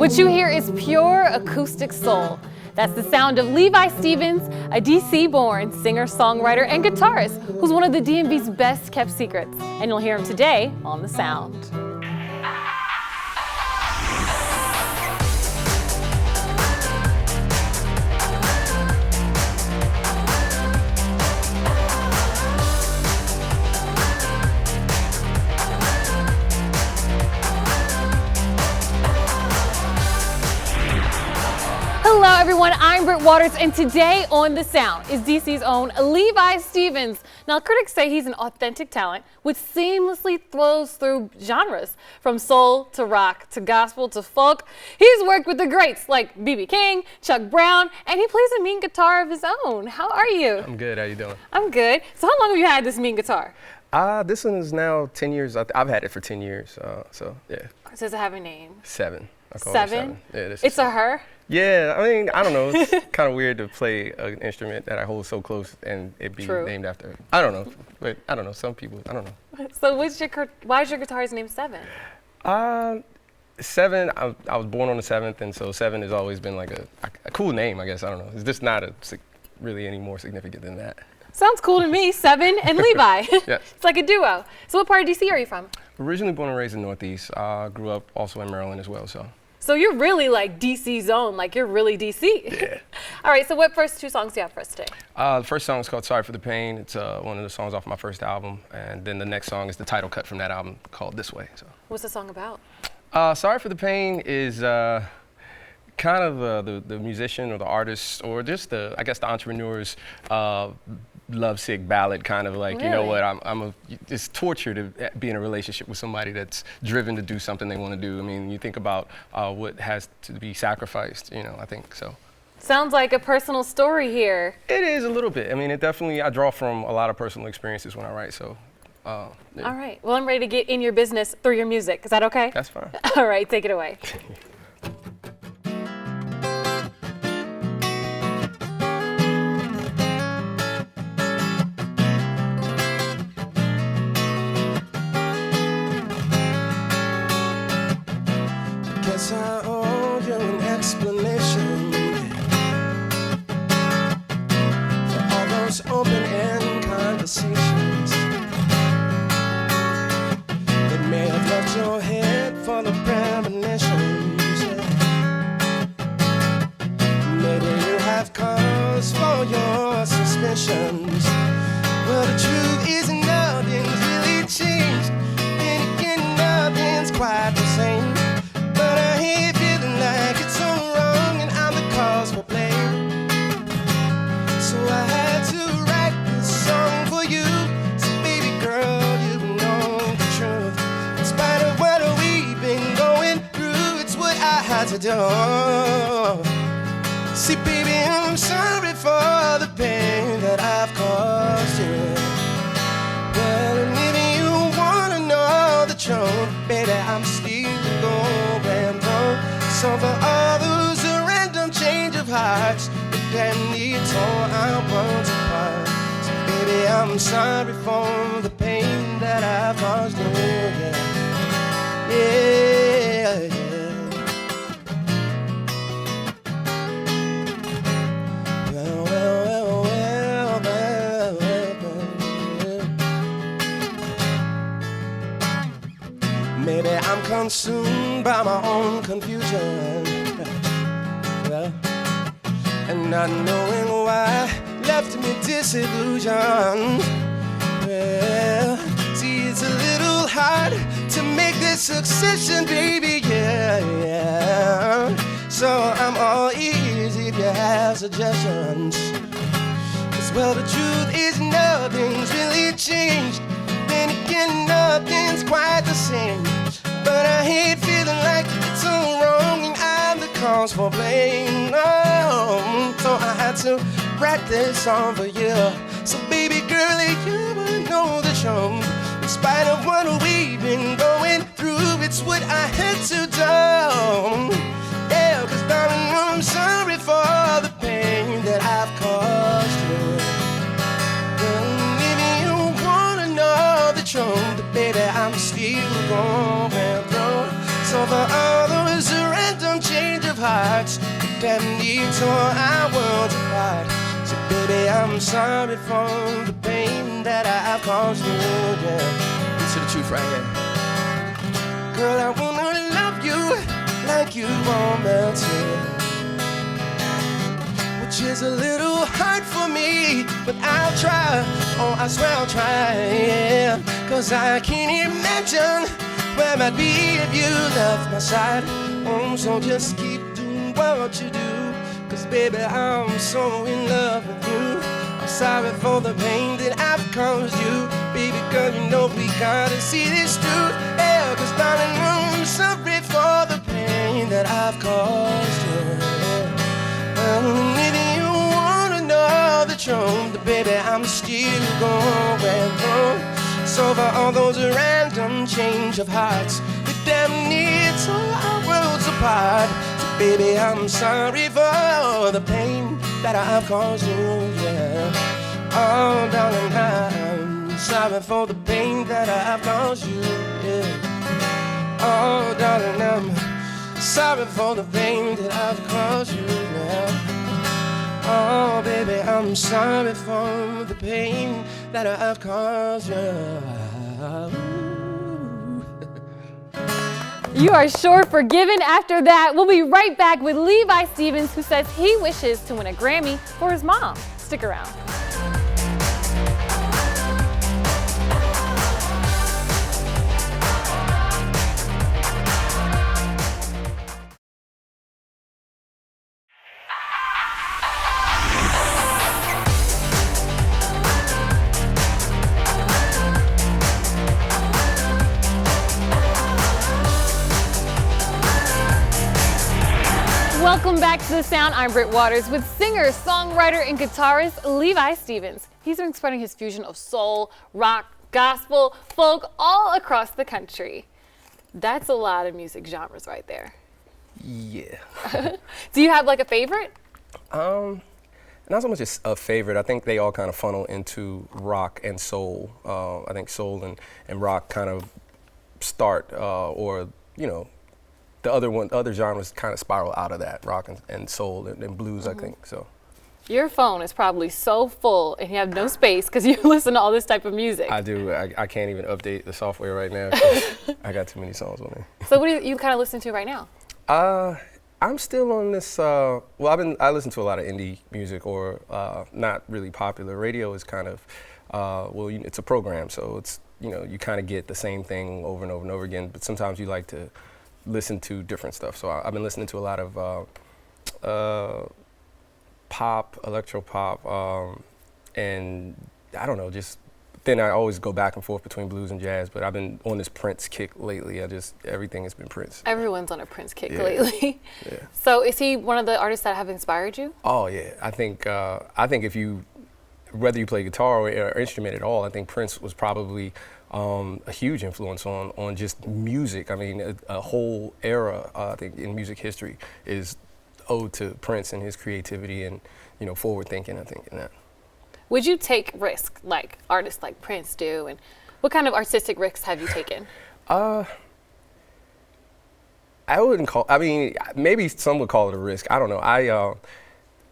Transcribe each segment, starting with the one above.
What you hear is pure acoustic soul. That's the sound of Levi Stephens, a DC-born singer, songwriter, and guitarist who's one of the DMV's best kept secrets. And you'll hear him today on The Sound. Hello everyone, I'm Britt Waters, and today on The Sound is DC's own Levi Stephens. Now critics say he's an authentic talent which seamlessly flows through genres, from soul to rock to gospel to folk. He's worked with the greats like B.B. King, Chuck Brown, and he plays a mean guitar of his own. How are you? I'm good, how you doing? I'm good. So how long have you had this mean guitar? This one is now 10 years. I've had it for 10 years, so yeah. Does it have a name? Seven. I call Seven? It Seven. Yeah, this It's is a her? Yeah, I mean, I don't know. It's kind of weird to play an instrument that I hold so close and it be named after her. I don't know, but I don't know. Some people, I don't know. So why is your guitar's name Seven? Seven, I was born on the 7th, and so Seven has always been like a cool name, I guess. I don't know. It's just not really any more significant than that. Sounds cool to me, Seven and Levi. Yes. It's like a duo. So what part of DC are you from? Originally born and raised in Northeast. Grew up also in Maryland as well, so. So you're really like DC zone, like you're really DC. Yeah. All right, so what first two songs do you have for us today? The first song is called Sorry for the Pain. It's one of the songs off my first album. And then the next song is the title cut from that album called This Way. So. What's the song about? Sorry for the Pain is kind of the musician or the artist or just I guess the entrepreneur's lovesick ballad, kind of like, really? You know what, it's torture to be in a relationship with somebody that's driven to do something they want to do. I mean, you think about what has to be sacrificed, I think so. Sounds like a personal story here. It is a little bit. I mean, I draw from a lot of personal experiences when I write, so. Yeah. All right, well, I'm ready to get in your business through your music. Is that okay? That's fine. All right, take it away. Guess I owe you an explanation for all those open-end conversations that may have left your head full of premonitions. Maybe you have cause for your suspicions. Well, the truth is nothing's really changed, and again, nothing's quite the same. But I hate feeling like it's so wrong and I'm the cause for blame. So I had to write this song for you. So baby girl, you know the truth. In spite of what we've been going through, it's what I had to do. See baby, I'm sorry for the pain that I've caused you. Well, and if you wanna know the truth, baby, I'm still going through. So for all those random change of hearts that can lead tore our worlds apart. So baby, I'm sorry for the pain that I've caused you. Yeah, yeah. Maybe I'm consumed by my own confusion, and not knowing why left me disillusioned. Well, see, it's a little hard to make this succession, baby, yeah. So I'm all ears if you have suggestions. 'Cause well, the truth is nothing's really changed. Then again, nothing's quite the same. But I hate feeling like it's so wrong and I'm the cause for blame. Oh, so I had to write this song for you. So baby girl, you will know the truth. In spite of what we've been going through, it's what I had to do. Yeah, 'cause darling, I'm sorry for the pain that I've caused you. Well, if you wanna know the truth, baby, I'm still going through. So for all those random changes hearts that need tore our worlds apart. So baby, I'm sorry for the pain that I've caused you, yeah. Listen to the truth right here. Girl, I wanna love you like you want me to, which is a little hard for me, but I'll try, oh I swear I'll try, yeah. Cause I can't imagine where I'd be if you left my side. Oh, so just keep doing what you do, cause baby, I'm so in love with you. I'm sorry for the pain that I've caused you. Baby girl, you know we gotta see this through. Yeah, cause darling, I'm sorry for the pain that I've caused you. And if you wanna know the truth, baby, I'm still going through. So for all those random change of hearts that damn near tore our worlds apart. So baby, I'm sorry for the pain that I've caused you, yeah. Oh, darling, I'm sorry for the pain that I've caused you, yeah. Oh, darling, I'm sorry for the pain that I've caused you, yeah. Oh, baby, I'm sorry for the pain that I've caused you. You are sure forgiven after that. We'll be right back with Levi Stephens, who says he wishes to win a Grammy for his mom. Stick around. Welcome back to The Sound. I'm Britt Waters with singer, songwriter, and guitarist Levi Stephens. He's been spreading his fusion of soul, rock, gospel, folk all across the country. That's a lot of music genres right there. Yeah. Do you have like a favorite? Not so much a favorite. I think they all kind of funnel into rock and soul. I think soul and rock kind of start, or, you know, the other genres kind of spiral out of that, rock and soul and blues, I think, so. Your phone is probably so full and you have no space because you listen to all this type of music. I do. I can't even update the software right now 'cause I got too many songs on there. So what do you kind of listen to right now? I'm still on this, well, I listen to a lot of indie music or not really popular. Radio is kind of, well, it's a program, so it's, you know, you kind of get the same thing over and over and over again, but sometimes you like to listen to different stuff. So I've been listening to a lot of pop, electro pop, and I don't know, just then I always go back and forth between blues and jazz, but I've been on this Prince kick lately. Everything has been Prince. Everyone's on a Prince kick lately. Yeah. So is he one of the artists that have inspired you? Oh yeah, I think if you, whether you play guitar or instrument at all, I think Prince was probably a huge influence on just music. I mean, a whole era, I think, in music history is owed to Prince and his creativity and, you know, forward thinking, I think, in that. Would you take risks like artists like Prince do? And what kind of artistic risks have you taken? I wouldn't call, I mean, maybe some would call it a risk. I don't know.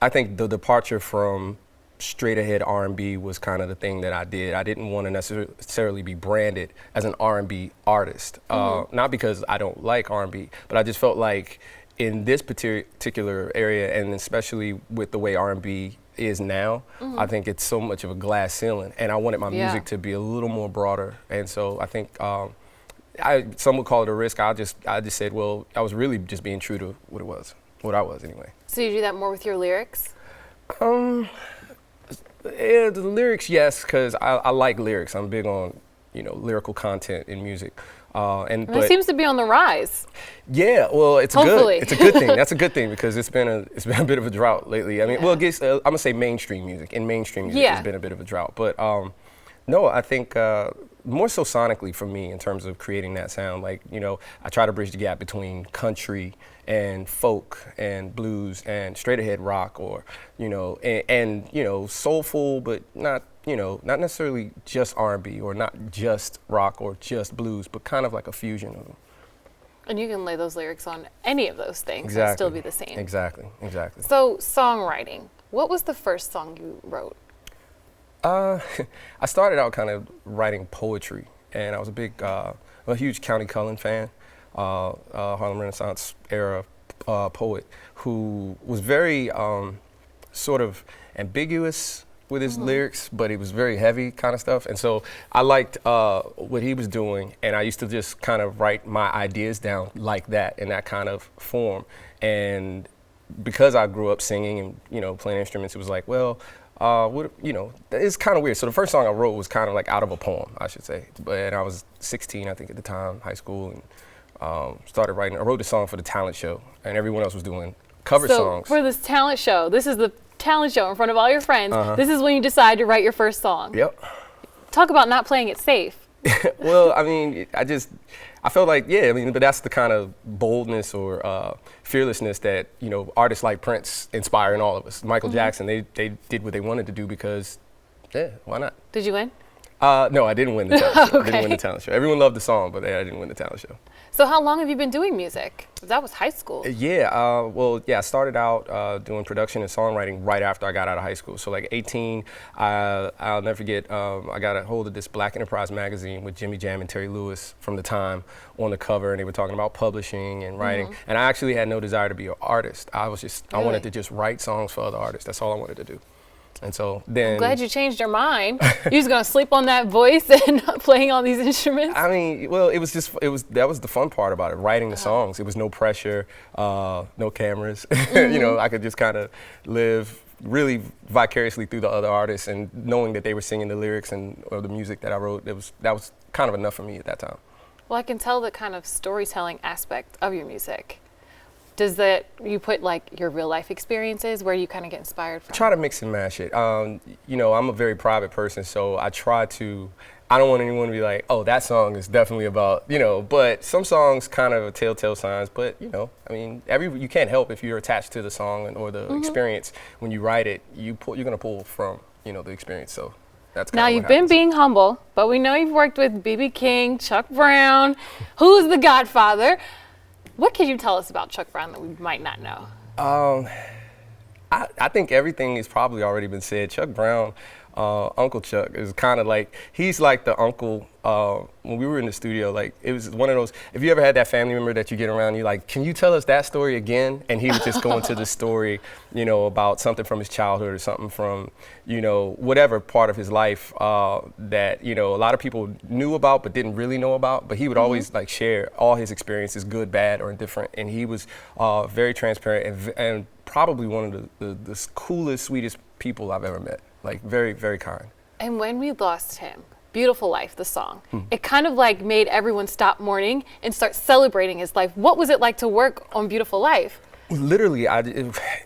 I think the departure from straight ahead R&B was kind of the thing that I did. I didn't want to necessarily be branded as an R&B artist. Not because I don't like R&B, but I just felt like in this particular area, and especially with the way R&B is now, I think it's so much of a glass ceiling, and I wanted my music to be a little more broader. And so I think some would call it a risk. I just said, well, I was really just being true to what I was anyway. So you do that more with your lyrics? Yeah, the lyrics, yes, because I like lyrics. I'm big on, you know, lyrical content in music. But it seems to be on the rise. Yeah, well, it's Hopefully. good. It's a good thing. That's a good thing because it's been a bit of a drought lately. I mean, well, I guess I'm gonna say mainstream music. In mainstream music, it's been a bit of a drought. But no, I think more so sonically for me in terms of creating that sound. Like, you know, I try to bridge the gap between country and folk and blues and straight ahead rock, or, you know, and you know, soulful, but not, you know, not necessarily just R&B or not just rock or just blues, but kind of like a fusion of them. And you can lay those lyrics on any of those things Exactly. and still be the same. Exactly, exactly. So songwriting, what was the first song you wrote? I started out kind of writing poetry, and I was a huge County Cullen fan, Harlem Renaissance era poet who was very sort of ambiguous with his lyrics, but it was very heavy kind of stuff. And so I liked what he was doing, and I used to just kind of write my ideas down like that, in that kind of form. And because I grew up singing and, you know, playing instruments, it was like, well, it's kind of weird. So the first song I wrote was kind of like out of a poem, I should say. And I was 16, I think, at the time, high school, and started writing. I wrote the song for the talent show, and everyone else was doing cover songs. So for this talent show, this is the talent show in front of all your friends. This is when you decide to write your first song. Yep. Talk about not playing it safe. Well, I mean, I felt like, yeah, I mean, but that's the kind of boldness or fearlessness that, you know, artists like Prince inspire in all of us. Michael Jackson, they did what they wanted to do because, yeah, why not? Did you win? No, I didn't win the talent show. I didn't Okay. win the talent show. Everyone loved the song, but I didn't win the talent show. So how long have you been doing music? That was high school. I started out doing production and songwriting right after I got out of high school. So like 18, I'll never forget, I got a hold of this Black Enterprise magazine with Jimmy Jam and Terry Lewis from the time on the cover, and they were talking about publishing and writing. And I actually had no desire to be an artist. I wanted to just write songs for other artists. That's all I wanted to do. And so then, I'm glad you changed your mind. You was gonna sleep on that voice and playing all these instruments. I mean, well, that was the fun part about it, writing the songs. It was no pressure, no cameras. You know, I could just kind of live really vicariously through the other artists, and knowing that they were singing the lyrics or the music that I wrote, that was kind of enough for me at that time. Well, I can tell the kind of storytelling aspect of your music. You put like your real life experiences? Where do you kind of get inspired from? I try to mix and match it. You know, I'm a very private person, so I don't want anyone to be like, oh, that song is definitely about, you know, but some songs kind of are telltale signs, but, you know, I mean, you can't help if you're attached to the song or the experience. When you write it, you're going to pull from, you know, the experience, so that's kind Now of you've what been happens. being humble, but we know you've worked with B.B. King, Chuck Brown, who's the Godfather. What can you tell us about Chuck Brown that we might not know? I think everything has probably already been said. Chuck Brown, Uncle Chuck, is kind of like, he's like the uncle. When we were in the studio, like, it was one of those, if you ever had that family member that you get around, you're like, can you tell us that story again? And he would just go into the story, you know, about something from his childhood or something from, you know, whatever part of his life that, you know, a lot of people knew about but didn't really know about. But he would always like share all his experiences, good, bad, or indifferent. And he was very transparent and probably one of the coolest, sweetest people I've ever met. Like, very, very kind. And when we lost him, Beautiful Life, the song, it kind of like made everyone stop mourning and start celebrating his life. What was it like to work on Beautiful Life? Literally,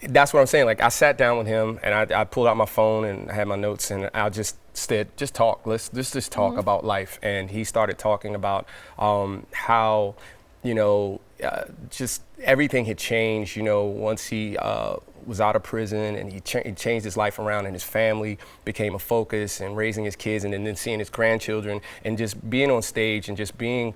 that's what I'm saying. Like, I sat down with him and I pulled out my phone and I had my notes, and I just said, just talk. Let's just talk about life. And he started talking about how, you know, just everything had changed, you know, once he was out of prison, and he changed his life around, and his family became a focus, and raising his kids, and then seeing his grandchildren, and just being on stage and just being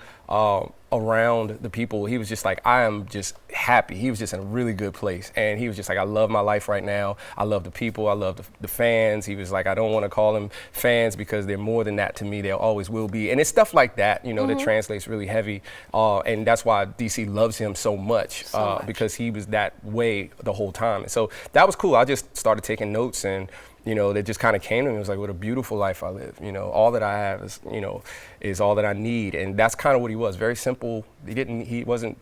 around the people. He was just like, I am just happy. He was just in a really good place, and he was just like, I love my life right now. I love the people. I love the fans. He was like, I don't want to call them fans because they're more than that to me. They always will be. And it's stuff like that, you know, that translates really heavy, and that's why DC loves him so much, because he was that way the whole time. And so that was cool. I just started taking notes, and, you know, they just kind of came to me. It was like, what a beautiful life I live. You know, all that I have is, you know, is all that I need. And that's kind of what he was. Very simple. He wasn't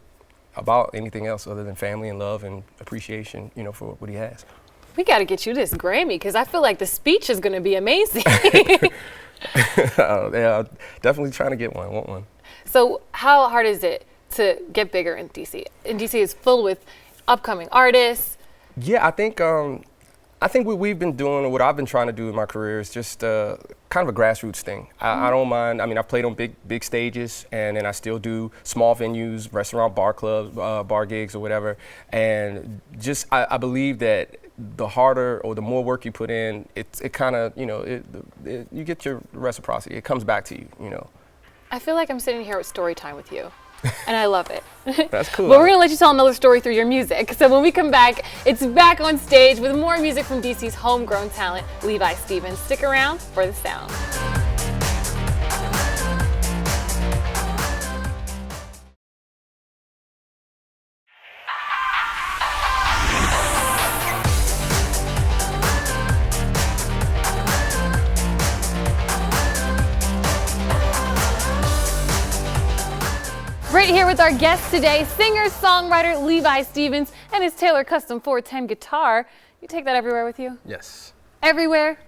about anything else other than family and love and appreciation, you know, for what he has. We got to get you this Grammy, because I feel like the speech is going to be amazing. Yeah, definitely trying to get one. I want one. So how hard is it to get bigger in DC? And DC is filled with upcoming artists. Yeah, I think what we've been doing, or what I've been trying to do in my career, is just kind of a grassroots thing. I don't mind. I mean, I've played on big stages, and then I still do small venues, restaurant, bar clubs, bar gigs, or whatever. And just I believe that the harder or the more work you put in, it kind of, you know, you get your reciprocity. It comes back to you, you know. I feel like I'm sitting here with story time with you. and I love it. That's cool. But we're gonna let you tell another story through your music. So when we come back, it's back on stage with more music from DC's homegrown talent, Levi Stephens. Stick around for the sound. Right here with our guest today, singer-songwriter Levi Stephens and his Taylor Custom 410 guitar. You take that everywhere with you? Yes. Everywhere?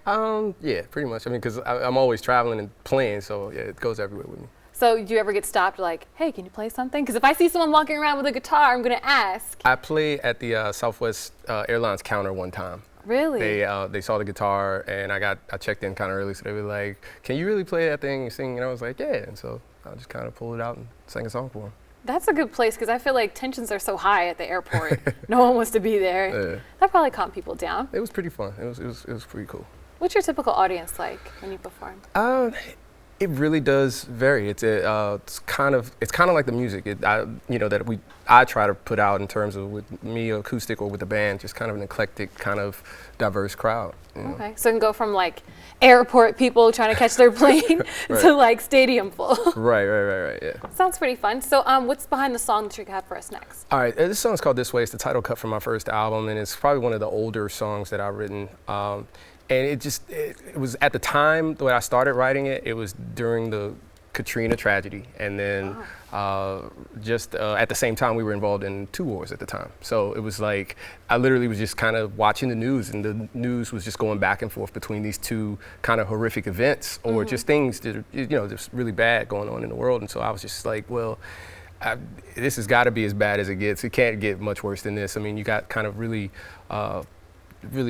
Yeah, pretty much. I mean, because I'm always traveling and playing, so yeah, it goes everywhere with me. So do you ever get stopped like, hey, can you play something? Because if I see someone walking around with a guitar, I'm going to ask. I played at the Southwest Airlines counter one time. Really? They saw the guitar, and I checked in kind of early, so they were like, can you really play that thing and sing? And I was like, yeah. And so I just kind of pulled it out and sang a song for them. That's a good place because I feel like tensions are so high at the airport. No one wants to be there. Yeah. That probably calmed people down. It was pretty fun. It was pretty cool. What's your typical audience like when you perform? It really does vary. It's kind of like the music I try to put out in terms of with me acoustic or with the band, just kind of an eclectic, kind of diverse crowd. You know? Okay, so it can go from like airport people trying to catch their plane Right. to like stadium full. Right. Yeah. Sounds pretty fun. So what's behind the song that you have for us next? All right, this song's called This Way. It's the title cut from my first album, and it's probably one of the older songs that I've written. And it was at the time when I started writing it, it was during the Katrina tragedy. And then at the same time, we were involved in 2 wars at the time. So it was like, I literally was just kind of watching the news, and the news was just going back and forth between these 2 kind of horrific events or just things that are, just really bad going on in the world. And so I was just like, well, this has got to be as bad as it gets. It can't get much worse than this. I mean, you got kind of really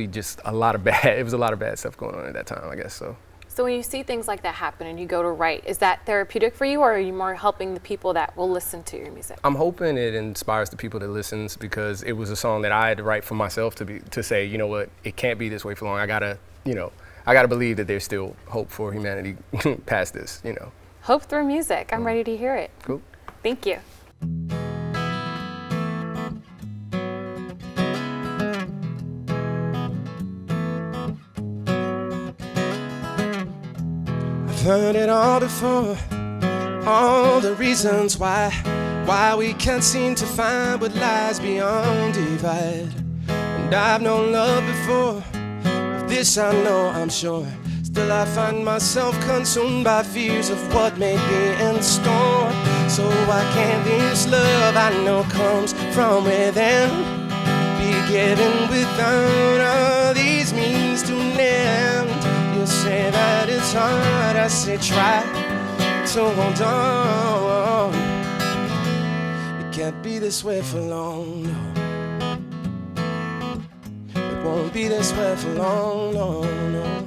just a lot of bad, it was a lot of bad stuff going on at that time, I guess so. So when you see things like that happen and you go to write, is that therapeutic for you, or are you more helping the people that will listen to your music? I'm hoping it inspires the people that listens, because it was a song that I had to write for myself to say, you know what, it can't be this way for long. I gotta believe that there's still hope for humanity past this, Hope through music. I'm ready to hear it. Cool. Thank you. Heard it all before, all the reasons why we can't seem to find what lies beyond divide. And I've known love before, of this I know I'm sure. Still I find myself consumed by fears of what may be in store. So why can't this love I know comes from within be given without all these means to an end? You say that it's hard, I say try to hold on. It can't be this way for long, no. It won't be this way for long, no.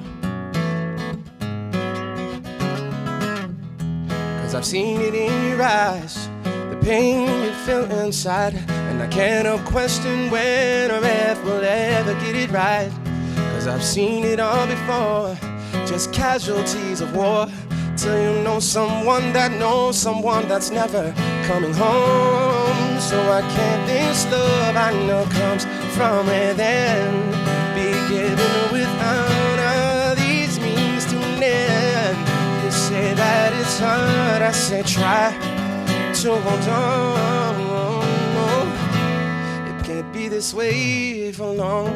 'Cause I've seen it in your eyes, the pain you feel inside, and I can't help question when or if we'll ever get it right. 'Cause I've seen it all before, just casualties of war, till you know someone that knows someone that's never coming home. So I can't this love I know comes from within be given without all these means to an end. You say that it's hard, I say try to hold on. It can't be this way for long.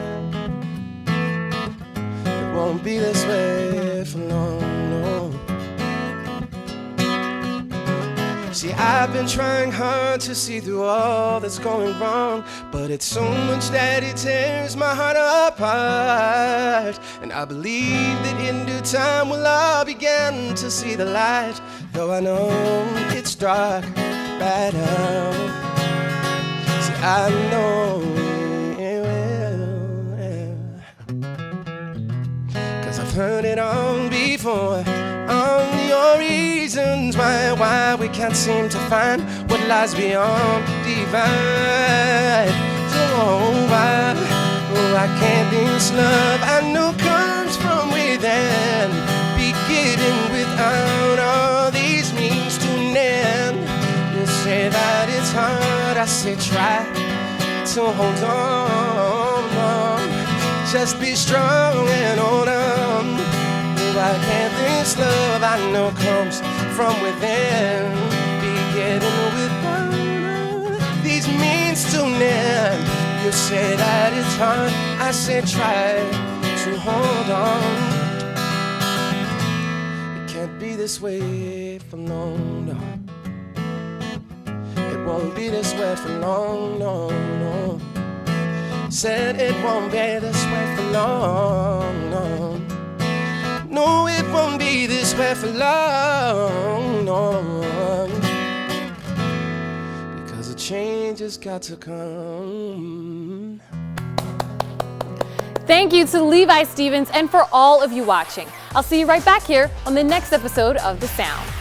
Won't be this way for long, no. See, I've been trying hard to see through all that's going wrong, but it's so much that it tears my heart apart. And I believe that in due time we'll all begin to see the light, though I know it's dark right now. See, I know it will. I've heard it all before, all your reasons why we can't seem to find what lies beyond divide. So why can't this love I know comes from within be given without all these means to an end? You say that I say try to hold on. Just be strong and hold on. Why can't this love I know comes from within beginning with one? These means to an end. You say that it's hard, I say try to hold on. It can't be this way for long, no. It won't be this way for long, no, no. Said it won't be this way for long, no. No, it won't be this way for long, no. Because a change has got to come. Thank you to Levi Stephens and for all of you watching. I'll see you right back here on the next episode of The Sound.